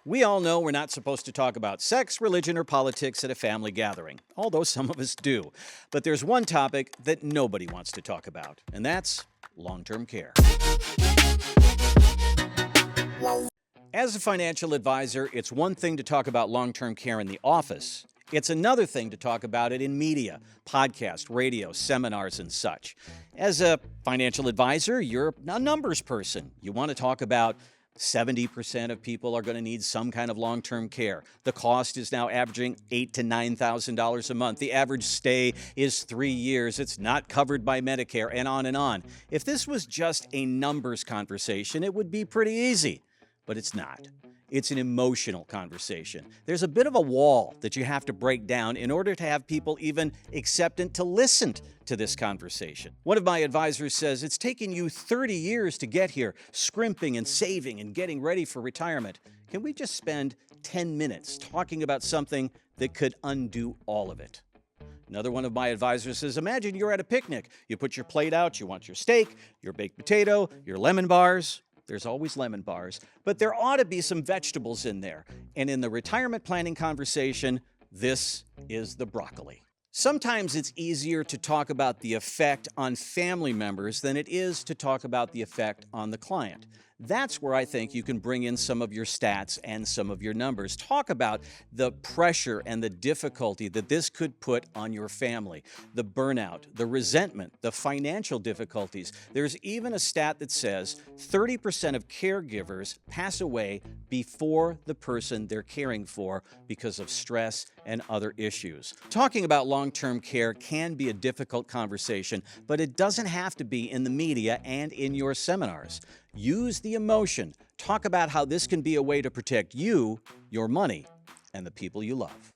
We all know we're not supposed to talk about sex, religion, or politics at a family gathering, although some of us do. But there's one topic that nobody wants to talk about, and that's long-term care. As a financial advisor, it's one thing to talk about long-term care in the office. It's another thing to talk about it in media, podcasts, radio, seminars, and such. As a financial advisor, you're a numbers person. You want to talk about 70% of people are going to need some kind of long-term care. The cost is now averaging $8,000 to $9,000 a month. The average stay is 3 years. It's not covered by Medicare, and on and on. If this was just a numbers conversation, it would be pretty easy. But it's not. It's an emotional conversation. There's a bit of a wall that you have to break down in order to have people even acceptant to listen to this conversation. One of my advisors says, it's taken you 30 years to get here, scrimping and saving and getting ready for retirement. Can we just spend 10 minutes talking about something that could undo all of it? Another one of my advisors says, imagine you're at a picnic. You put your plate out, you want your steak, your baked potato, your lemon bars. There's always lemon bars, but there ought to be some vegetables in there. And in the retirement planning conversation, this is the broccoli. Sometimes it's easier to talk about the effect on family members than it is to talk about the effect on the client. That's where I think you can bring in some of your stats and some of your numbers. Talk about the pressure and the difficulty that this could put on your family, the burnout, the resentment, the financial difficulties. There's even a stat that says 30% of caregivers pass away before the person they're caring for because of stress and other issues. Talking about long-term care can be a difficult conversation, but it doesn't have to be in the media and in your seminars. Use the emotion. Talk about how this can be a way to protect you, your money, and the people you love.